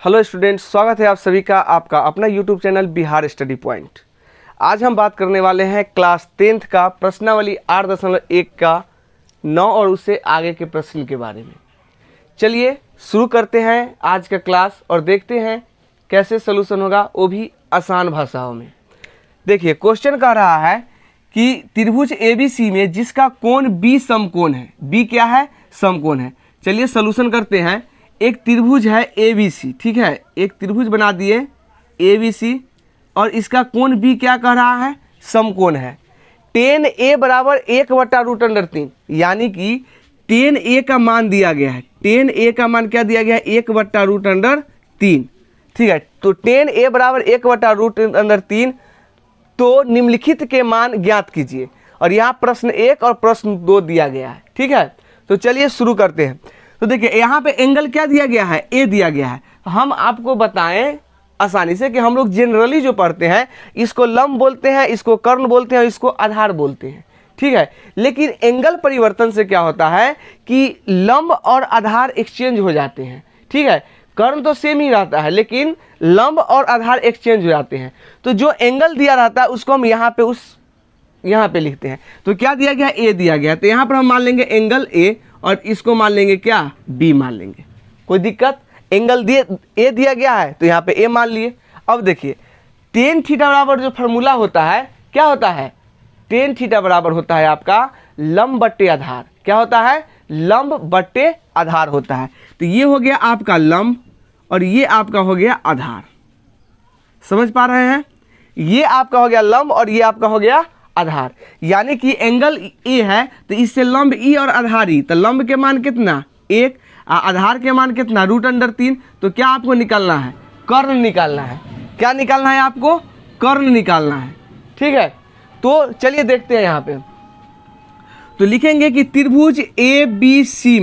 Hello students, स्वागत है आप सभी का आपका अपना YouTube channel Bihar study point. आज हम बात करने वाले हैं क्लास 10th का प्रश्नावली 8.1 का 9 और उससे आगे के प्रश्न के बारे में। चलिए शुरू करते हैं आज का क्लास और देखते हैं कैसे सोल्यूशन होगा, वो भी आसान भाषाओं में। देखिए क्वेश्चन कह रहा है कि त्रिभुज ABC में जिसका कोण B समकोण है। B क्या है? समकोण है। चलिए सोल्यूशन करते हैं। एक त्रिभुज है ABC, ठीक है, एक त्रिभुज बना दिए ABC और इसका कोण B क्या कह रहा है? समकोण है। tan A बराबर 1/√3, यानी कि tan A का मान दिया गया है। tan A का मान क्या दिया गया है? 1/√3, ठीक है। तो tan A बराबर 1/√3, तो निम्नलिखित के मान ज्ञात कीजिए। और यहाँ प्रश्न 1 और प्रश्न 2 दिया गया है, ठीक है। तो चलिए शुरू करते हैं। तो देखिए यहाँ पे एंगल क्या दिया गया है? ए दिया गया है। हम आपको बताएं आसानी से कि हम लोग जनरली जो पढ़ते हैं इसको लंब बोलते हैं, इसको कर्ण बोलते हैं, इसको आधार बोलते हैं, ठीक है। लेकिन एंगल परिवर्तन से क्या होता है कि लंब और आधार एक्सचेंज हो जाते हैं, ठीक है। कर्ण तो सेम ही रहता है लेकिन लंब और आधार एक्सचेंज हो जाते हैं। तो जो एंगल दिया रहता है उसको हम यहाँ पे लिखते हैं। तो क्या दिया गया? ए दिया गया। तो यहाँ पर हम मान लेंगे एंगल ए और इसको मान लेंगे क्या? बी मान लेंगे। कोई दिक्कत? एंगल ए दिया गया है तो यहाँ पे ए मान लिए। अब देखिए tan थीटा बराबर जो फार्मूला होता है क्या होता है? tan थीटा बराबर होता है आपका लंब बट्टे आधार। क्या होता है? लंब बट्टे आधार होता है। तो ये हो गया आपका लंब और ये आपका हो गया आधार। समझ पा रहे हैं? ये आपका हो गया लंब और ये आपका हो गया आधार। यानी कि एंगल ए है तो इससे लंब ई और आधार ई। तो लंब के मान कितना? 1, आधार के मान कितना? √3। तो क्या आपको निकालना है? कर्ण निकालना है। क्या निकालना है आपको? कर्ण निकालना है, ठीक है। तो चलिए देखते हैं यहाँ पे। तो लिखेंगे कि त्रिभुज ABC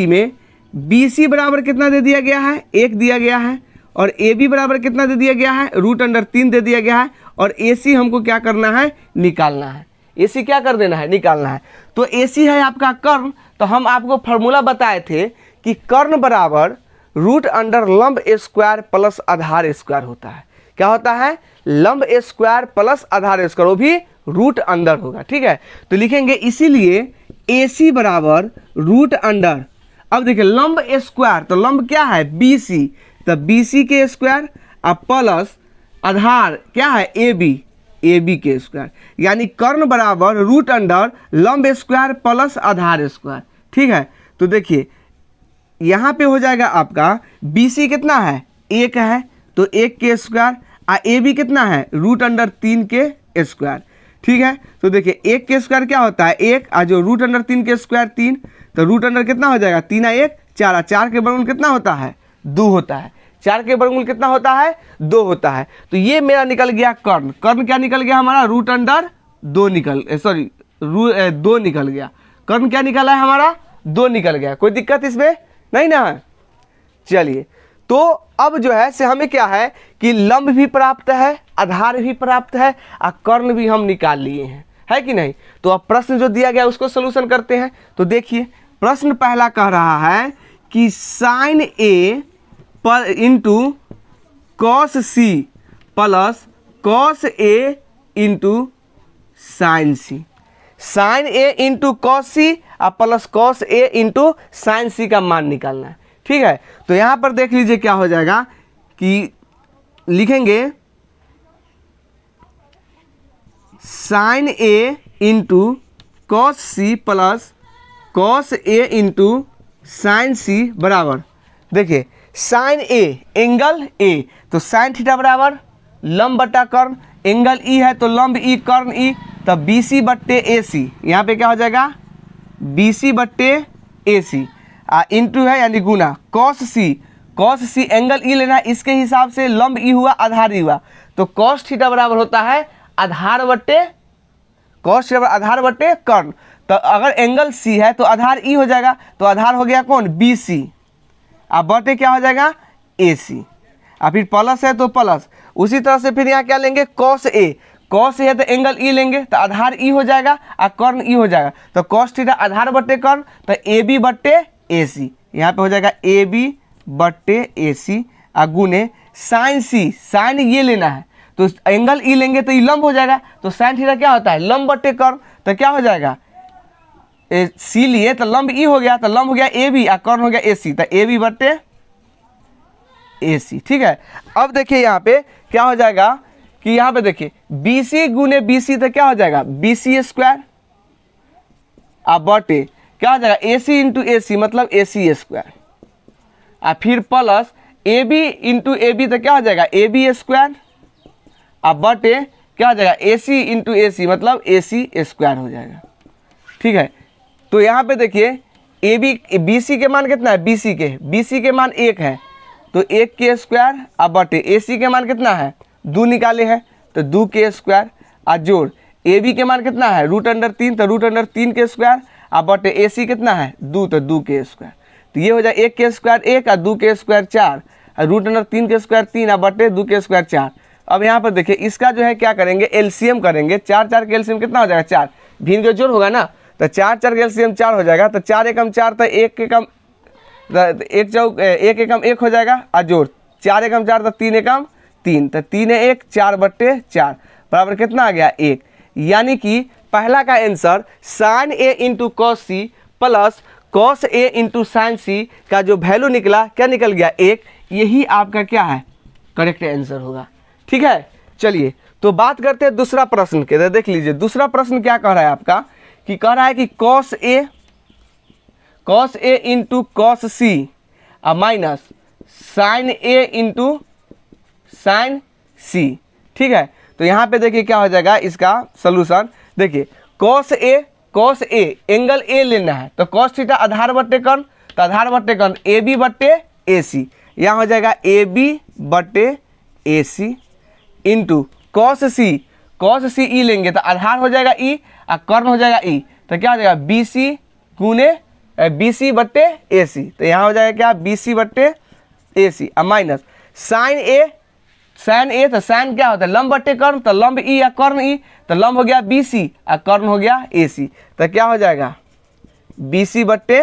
में BC बराबर कितना दे दिया गया है? 1 दिया गया है। और AB बराबर कितना दे दिया गया है? √3 दे दिया गया है। और AC हमको क्या करना है? निकालना है। AC क्या कर देना है? निकालना है। तो AC है आपका कर्ण। तो हम आपको फॉर्मूला बताए थे कि कर्ण बराबर √ लंब स्क्वायर प्लस आधार स्क्वायर होता है। क्या होता है? लंब स्क्वायर प्लस आधार स्क्वायर, वो भी √ होगा, ठीक है। तो लिखेंगे इसीलिए AC बराबर √ अब देखिए लंब स्क्वायर, तो लंब क्या है? BC, तो BC के स्क्वायर अब प्लस आधार क्या है? AB के स्क्वायर, यानी कर्ण बराबर √ लंब स्क्वायर प्लस आधार स्क्वायर, ठीक है। तो देखिए यहाँ पे हो जाएगा आपका BC कितना है? 1 है, तो 1 के स्क्वायर। AB कितना है? √3 के स्क्वायर, ठीक है। तो देखिए 1 के स्क्वायर क्या होता है? 1, और जो √3 के स्क्वायर 3, तो √ कितना हो जाएगा? 3 × 1 4, 4 के वर्गमूल कितना होता है? 2 होता है। 4 के वर्गमूल कितना होता है? 2 होता है। तो ये मेरा निकल गया कर्ण। कर्ण क्या निकल गया हमारा? √2 निकल गया। कर्ण क्या निकला है हमारा? 2 निकल गया। कोई दिक्कत इसमें नहीं ना है? चलिए, तो अब जो है से हमें क्या है कि लंब भी प्राप्त है, आधार भी प्राप्त है और कर्ण भी हम निकाल लिए हैं, है कि नहीं? तो अब प्रश्न जो दिया गया उसको सोल्यूशन करते हैं। तो देखिए प्रश्न पहला कह रहा है कि sin A into cos C plus cos A into sin C। sin A into cos C और plus cos A into sin C का मान निकालना है, ठीक है। तो यहाँ पर देख लीजिए क्या हो जाएगा कि लिखेंगे sin A into cos C plus cos A into sin C बराबर, देखिए sin A एंगल A, तो sin थीटा बराबर लंब बटा कर्ण। एंगल E है तो लंब E कर्ण E, तब BC बट्टे AC। यहाँ पे क्या हो जाएगा? BC बट्टे AC इंटू है यानी गुना cos C एंगल E लेना है, इसके हिसाब से लंब E हुआ, आधार E हुआ। तो cos थीटा बराबर होता है आधार बट्टे कर्ण। तो अगर एंगल C है तो आधार E हो जाएगा, तो आधार हो गया कौन? BC। अब बटे क्या हो जाएगा? AC। अब फिर प्लस है तो प्लस। उसी तरह से फिर यहाँ क्या लेंगे? cos A है तो एंगल E लेंगे, तो आधार E हो जाएगा और कर्ण E हो जाएगा। तो cos थीटा आधार बट्टे कर्ण, तो AB बट्टे AC। यहाँ पे हो जाएगा AB बट्टे ए सी गुने साइन सी, साइन ये लेना है तो एंगल ई लेंगे तो ये लंब हो जाएगा, तो साइन थीटा क्या होता है लंब बट्टे कर्व, तो क्या हो जाएगा सी लिए तो लंब ई हो गया, तो लंब हो गया ए बी और कर्ण हो गया ए सी, तो ए बी बट्टे ए सी। ठीक है, अब देखिए यहाँ पे क्या हो जाएगा कि यहाँ पे देखिए बी सी गुने बी सी तो क्या हो जाएगा बी सी स्क्वायर अब बटे क्या हो जाएगा ए सी इंटू ए सी मतलब ए सी स्क्वायर और फिर plus A B into A B तो क्या हो जाएगा ए बी स्क्वायर अब बटे क्या हो जाएगा ए सी इंटू ए सी मतलब ए सी स्क्वायर हो जाएगा। ठीक है, तो यहाँ पे देखिए ए बी बी सी के मान कितना है बी सी के मान 1 है तो 1 के स्क्वायर अब बटे ए सी के मान कितना है 2 निकाले हैं तो 2 के स्क्वायर और जोड़ ए बी के मान कितना है √3 तो √3 के स्क्वायर अब बटे ए सी कितना है 2 तो 2 के स्क्वायर, तो ये हो जाए 1 के स्क्वायर 1 और 2 के स्क्वायर 4 और √3 के स्क्वायर 3 और बटे 2 के स्क्वायर 4। अब यहाँ पर देखिए इसका जो है क्या करेंगे एलसीएम करेंगे, 4 के एलसीएम कितना हो जाएगा 4, भिन्न का जोड़ होगा ना तो 4 के एलसीएम 4 हो जाएगा, तो 4 एकम 4 तो 1 एकम 1 एकम 1 हो जाएगा और जोड़ 4 एकम 4 तो 3 एकम 3 तो 3 1 4 बट्टे 4 बराबर कितना आ गया 1, यानी कि पहला का answer sine A into cos C plus cos A into sine C का जो वैल्यू निकला क्या निकल गया 1, यही आपका क्या है करेक्ट आंसर होगा। ठीक है, चलिए तो बात करते हैं दूसरा प्रश्न के, देख लीजिए दूसरा प्रश्न क्या कह रहा है आपका कि कह रहा है कि cos A into cos C minus sign A into sine सी। ठीक है, तो यहाँ पे देखिए क्या हो जाएगा इसका सोल्यूशन, देखिए कॉस ए एंगल ए लेना है तो कॉस थीटा आधार बट्टे कर्ण तो आधार बट्टे कर्ण ए बी बट्टे ए सी, यहाँ हो जाएगा ए बी बट्टे ए सी इंटू कॉस सी ई लेंगे तो आधार हो जाएगा ई और कर्ण हो जाएगा ई, तो क्या हो जाएगा बी सी गुने बी सी बट्टे ए सी, तो यहाँ हो जाएगा क्या बी सी बट्टे ए सी और माइनस साइन ए तो साइन क्या होता है लंब बट्टे कर्ण तो लंब ई या कर्ण ई, तो लंब हो गया बी सी और कर्ण हो गया ए सी, तो क्या हो जाएगा बी सी बट्टे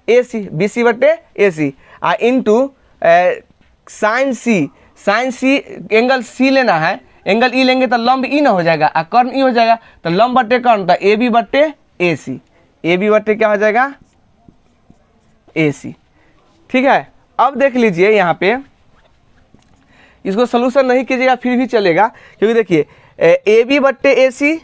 ए सी और into sine C angle C लेना है, एंगल ई लेंगे तो लंब ई ना हो जाएगा और कर्ण ई हो जाएगा, तो लंब बट्टे कर्ण तो ए बी बट्टे ए सी, ए बी बट्टे क्या हो जाएगा ए सी। ठीक है, अब देख लीजिए यहाँ पे इसको सोल्यूशन नहीं कीजिएगा फिर भी चलेगा, क्योंकि देखिए ए बी बट्टे ए सी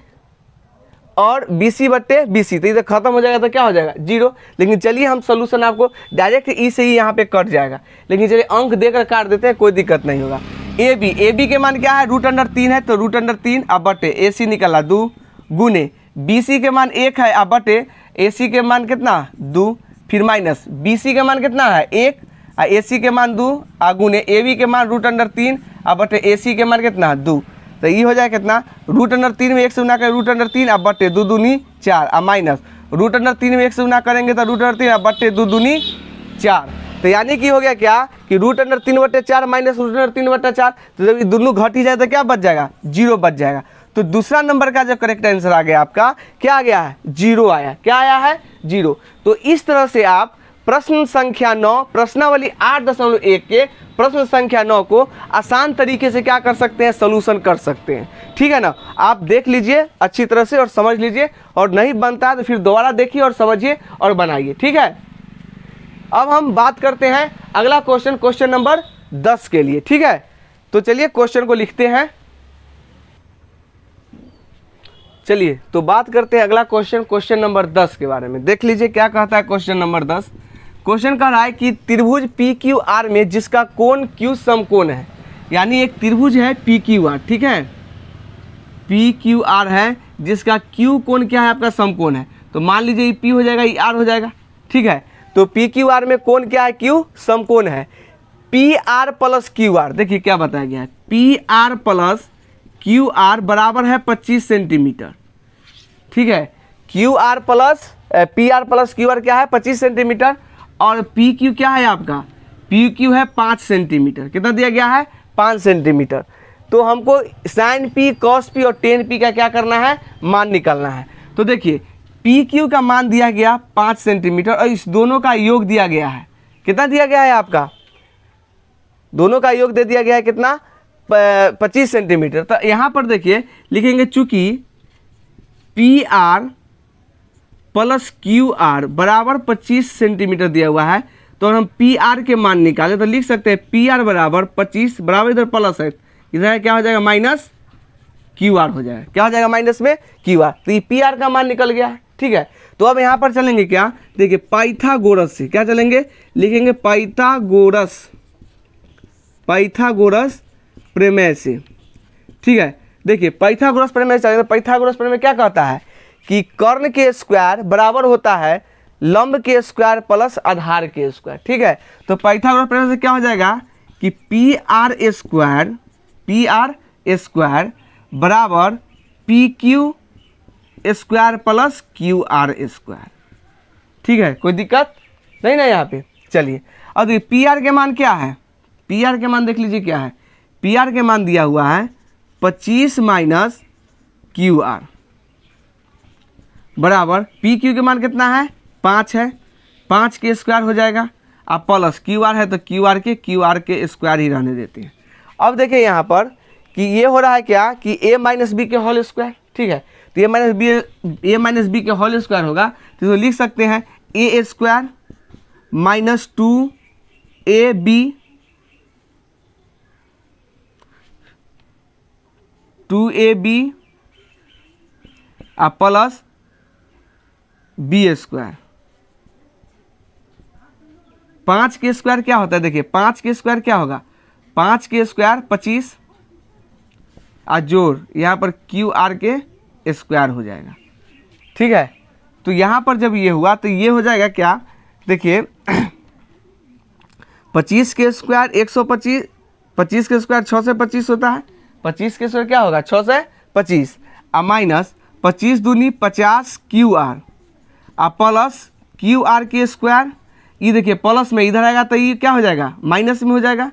और बी सी बट्टे बी सी, तो इधर खत्म हो जाएगा तो क्या हो जाएगा 0, लेकिन चलिए हम सोल्यूशन आपको डायरेक्ट ई से ही यहाँ पे कट जाएगा, लेकिन चलिए अंक देकर काट देते हैं कोई दिक्कत नहीं होगा। ए बी के मान क्या है √3 है तो √3 अब बटे ए सी निकला 2 गुने बी सी के मान 1 है अब बटे ए सी के मान कितना 2 फिर माइनस बी सी के मान कितना है 1 और ए सी के मान 2 और गुने ए बी के मान √3 अब बटे ए सी के मान कितना 2, तो ये हो जाए कितना √3 में 1 से गुना करें √3 अब बटे 2 दूनी 4 और माइनस √3 में 1 से गुना करेंगे तो √3 अब बटे 2 दूनी 4, तो यानी कि हो गया क्या कि √3 बटे 4 माइनस √3 बटे 4, तो जब ये दोनों घट ही जाए तो क्या बच जाएगा 0 बच जाएगा। तो दूसरा नंबर का जो करेक्ट आंसर आ गया आपका क्या आ गया है 0 आया, क्या आया है 0। तो इस तरह से आप प्रश्न संख्या 9 प्रश्नावली 8.1 के प्रश्न संख्या 9 को आसान तरीके से क्या कर सकते हैं सॉल्यूशन कर सकते हैं। ठीक है ना, आप देख लीजिए अच्छी तरह से और समझ लीजिए, और नहीं बनता है तो फिर दोबारा देखिए और समझिए और बनाइए। ठीक है, अब हम बात करते हैं अगला क्वेश्चन नंबर 10 के लिए। ठीक है, तो चलिए क्वेश्चन को लिखते हैं। चलिए तो बात करते हैं अगला क्वेश्चन नंबर 10 के बारे में। देख लीजिए क्या कहता है क्वेश्चन नंबर 10। क्वेश्चन कह रहा है कि त्रिभुज पी क्यू आर में जिसका कोण क्यू समकोण है, यानी एक त्रिभुज है पी क्यू आर। ठीक है, पी क्यू आर है जिसका क्यू कोण क्या है आपका समकोण है, तो मान लीजिए ये पी हो जाएगा ये आर हो जाएगा। ठीक है, तो पी क्यू आर में कोण क्या है क्यू समकोण है, P R plus Q R. देखिए क्या बताया गया है, P R plus Q R बराबर है 25 सेंटीमीटर। ठीक है, Q R plus P R plus Q R क्या है 25 सेंटीमीटर, और पी क्यू क्या है आपका पी क्यू है 5 सेंटीमीटर। कितना दिया गया है 5 सेंटीमीटर। तो हमको साइन पी कॉस पी और टेन पी का क्या करना है मान निकालना है। तो देखिए पी क्यू का मान दिया गया 5 सेंटीमीटर और इस दोनों का योग दिया गया है कितना दिया गया है आपका, दोनों का योग दे दिया गया है कितना, 25 सेंटीमीटर। तो यहाँ पर देखिए लिखेंगे चूंकि P R plus Q R बराबर 25 सेंटीमीटर दिया हुआ है, तो हम पी आर के मान निकाले तो लिख सकते हैं पी आर बराबर 25 बराबर इधर प्लस है, इधर क्या हो जाएगा माइनस क्यू आर हो जाएगा, क्या हो जाएगा माइनस में क्यू आर। तो ये पी आर का मान निकल गया है, ठीक है। तो अब यहाँ पर चलेंगे क्या, देखिए पाइथागोरस से क्या चलेंगे, लिखेंगे पाइथागोरस प्रमेय से, ठीक है। देखिए पाइथागोरस प्रमेय चलेंगे, पाइथागोरस प्रमेय क्या कहता है कि कर्ण के स्क्वायर बराबर होता है लंब के स्क्वायर प्लस आधार के स्क्वायर, ठीक है। तो पाइथागोरस प्रमेय से क्या हो जाएगा कि पी आर स्क्वायर बराबर P Q square plus Q R square, ठीक है। कोई दिक्कत नहीं ना यहाँ पे। चलिए अब देखिए पी आर के मान क्या है, पी आर के मान देख लीजिए क्या है, पी आर के मान दिया हुआ है 25 माइनस क्यू आर बराबर पी क्यू के मान कितना है 5 है, 5 के स्क्वायर हो जाएगा, अब प्लस क्यू आर है तो क्यू आर के स्क्वायर ही रहने देते हैं। अब देखिए यहाँ पर कि ये हो रहा है क्या कि ए माइनस बी के होल स्क्वायर, ठीक है। तो ए माइनस बी के होल स्क्वायर होगा तो लिख सकते हैं A square minus 2ab plus B square. 5 के स्क्वायर क्या होता है, देखिए 5 के स्क्वायर क्या होगा, 5 के स्क्वायर 25 और जोड़ यहाँ पर क्यू आर के स्क्वायर हो जाएगा, ठीक है। तो यहाँ पर जब ये हुआ तो ये हो जाएगा क्या, देखिए 25 के स्क्वायर 125, 25 के स्क्वायर 6 से 25 होता है, 25 के स्क्वायर क्या होगा 6 से 25 और माइनस 25 दूनी 50 क्यू आर और प्लस क्यू आर के स्क्वायर। ये देखिए प्लस में इधर आएगा तो ये क्या हो जाएगा माइनस में हो जाएगा,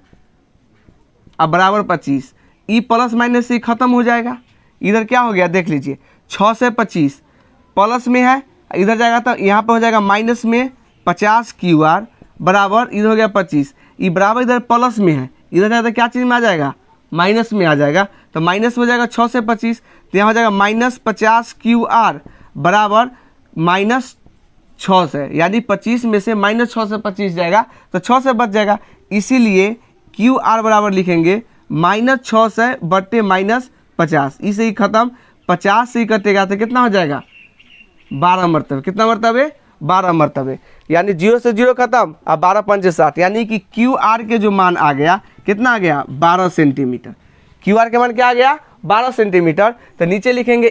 अब बराबर 25, ई प्लस माइनस से खत्म हो जाएगा, इधर क्या हो गया देख लीजिए 6 से 25 प्लस में है, इधर जाएगा तो यहाँ पर हो जाएगा माइनस में 50 क्यू आर बराबर इधर हो गया 25, ये बराबर इधर प्लस में है, इधर जाएगा तो क्या चीज़ में आ जाएगा माइनस में आ जाएगा, तो माइनस हो जाएगा 6 से 25, तो यहाँ हो जाएगा माइनस 50 क्यू आर बराबर माइनस 6 से, यानी 25 में से माइनस 6 से 25 जाएगा तो 6 से बच जाएगा, इसीलिए क्यू आर बराबर लिखेंगे माइनस 6 से बट्टे माइनस 50, इसे ही खत्म, 50 से ही कटेगा तो कितना हो जाएगा 12 मरतबे, कितना मरतबे 12 मरतबे, यानी 0 से 0 खत्म और 12 पंचे 60, यानी कि क्यू आर के जो मान आ गया कितना आ गया 12 सेंटीमीटर, क्यू आर के मान क्या आ गया 12 सेंटीमीटर। तो नीचे लिखेंगे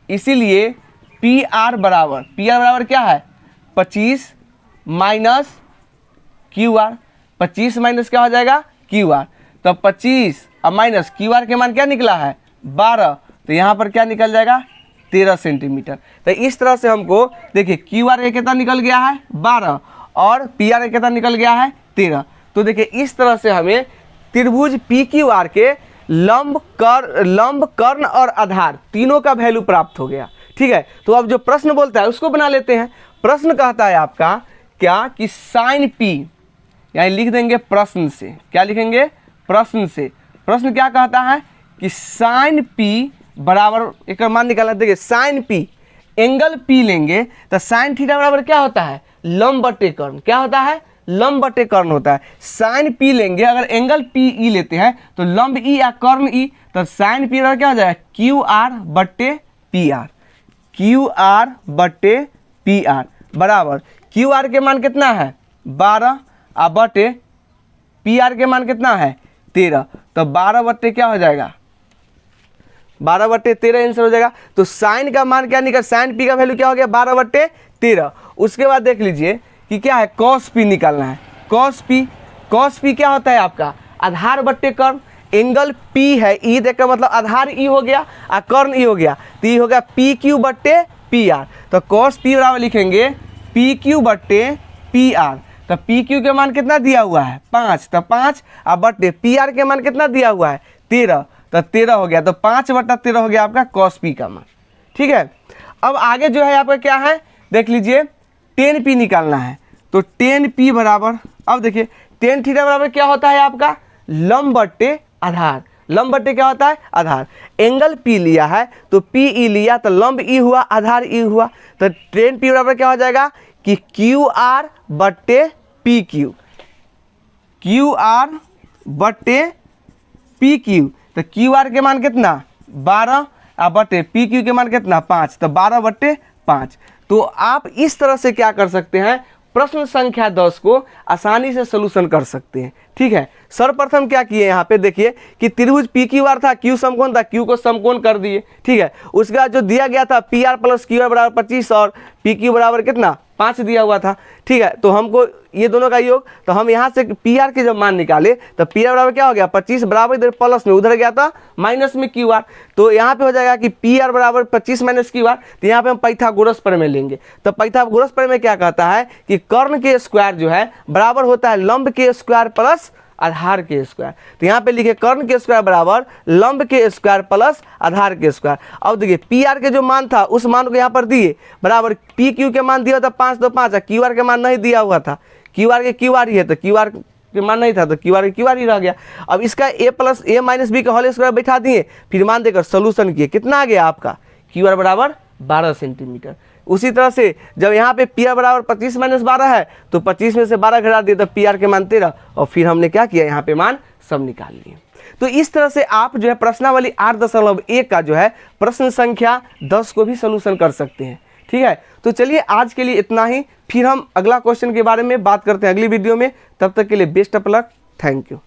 इसीलिए पी आर बराबर क्या है 25 माइनस क्यू आर, 25 माइनस क्या हो जाएगा क्यू आर, तो 25 और माइनस क्यू आर के मान क्या निकला है 12, तो यहाँ पर क्या निकल जाएगा 13 सेंटीमीटर। तो इस तरह से हमको देखिए क्यू आर कितना निकल गया है 12 और पी आर कितना निकल गया है 13। तो देखिए इस तरह से हमें त्रिभुज पी क्यू आर के लंब कर्ण और आधार तीनों का वैल्यू प्राप्त हो गया, ठीक है। तो अब जो प्रश्न बोलता है उसको बना लेते हैं। प्रश्न कहता है आपका क्या कि साइन पी, यानी लिख देंगे प्रश्न से, क्या लिखेंगे प्रश्न से, प्रश्न क्या कहता है कि साइन पी बराबर एक मान निकालना, देखिए साइन पी एंगल पी लेंगे तो साइन थीटा बराबर क्या होता है लंब बटे कर्ण, क्या होता है लंब बटे कर्ण होता है। साइन पी लेंगे अगर एंगल पी ई लेते हैं तो लंब ई या कर्ण ई, तो साइन पी बराबर क्या हो जाएगा क्यू आर बटे पी आर, क्यू आर बटे पी आर बराबर क्यू आर के मान कितना है 12 और बटे पी आर के मान कितना है 13, तो 12 बट्टे क्या हो जाएगा 12 बट्टे 13 आंसर हो जाएगा। तो साइन का मान क्या निकल, साइन पी का वैल्यू क्या हो गया 12 बट्टे 13। उसके बाद देख लीजिए कि क्या है कॉस पी निकालना है, कॉस पी क्या होता है आपका आधार बट्टे कर्ण, एंगल पी है ई देखकर मतलब आधार ई हो गया और कर्ण ई हो गया, तो ई हो गया पी क्यू बट्टे पी आर, तो कॉस पी बराबर लिखेंगे पी क्यू बट्टे पी आर, तो पी क्यू के मान कितना दिया हुआ है 5, तो 5 और बट्टे पी आर के मान कितना दिया हुआ है 13, तो 13 हो गया, तो 5/13 हो गया आपका कॉस पी का मान, ठीक है। अब आगे जो है आपका क्या है देख लीजिए tan p निकालना है, तो टेन पी बराबर, अब देखिए टेन थीटा बराबर क्या होता है आपका, लंब बट्टे आधार। लंब बट्टे क्या होता है, आधार। एंगल पी लिया है तो पी ई लिया तो लंब ई हुआ, आधार ई हुआ। तो टेन पी बराबर क्या हो जाएगा कि क्यू आर बट्टे पी क्यू, क्यू आर बट्टे पी क्यू। तो क्यू आर के मान कितना 12 और बट्टे पी क्यू के मान कितना 5, तो 12/5। तो आप इस तरह से क्या कर सकते हैं, प्रश्न संख्या 10 को आसानी से सोल्यूशन कर सकते हैं। ठीक है, सर्वप्रथम क्या किए यहाँ पे देखिए कि त्रिभुज पी क्यू आर था, क्यू समकोण था, क्यू को समकोण कर दिए। ठीक है, उसके बाद जो दिया गया था P R plus Q R बराबर 25 और पी क्यू बराबर कितना 5 दिया हुआ था। ठीक है, तो हमको ये दोनों का योग, तो हम यहाँ से पी आर के जब मान निकाले तो पी आर बराबर क्या हो गया 25 बराबर, इधर प्लस में उधर गया था माइनस में क्यू आर। तो यहाँ पे हो जाएगा कि पी आर बराबर 25 माइनस क्यू आर। तो यहाँ पे हम पाइथागोरस प्रमेय लेंगे। तो पाइथागोरस प्रमेय क्या कहता है कि कर्ण के स्क्वायर जो है बराबर होता है लंब के स्क्वायर प्लस आधार के स्क्वायर। तो यहाँ पे लिखे कर्ण के स्क्वायर बराबर लंब के स्क्वायर प्लस आधार के स्क्वायर। अब देखिए पी आर के जो मान था उस मान को यहाँ पर दिए बराबर, पी क्यू के मान दिया था 5 तो 5, क्यू आर के मान नहीं दिया हुआ था, क्यू आर के क्यू आर ही है तो क्यू आर के मान नहीं था तो क्यू आर के क्यू आर ही रह गया। अब इसका ए प्लस ए माइनस बी का होल स्क्वायर बैठा दिए, फिर मान देकर सोल्यूशन किए, कितना आ गया आपका क्यू आर बराबर 12 सेंटीमीटर। उसी तरह से जब यहाँ पे पी आर बराबर 25 माइनस 12 है तो 25 में से 12 घटा दिए तो पी आर के मान 13, और फिर हमने क्या किया यहाँ पे मान सब निकाल लिए। तो इस तरह से आप जो है प्रश्नावली 8.1 का जो है प्रश्न संख्या 10 को भी सोल्यूशन कर सकते हैं। ठीक है, तो चलिए आज के लिए इतना ही, फिर हम अगला क्वेश्चन के बारे में बात करते हैं अगली वीडियो में। तब तक के लिए best of luck, thank you.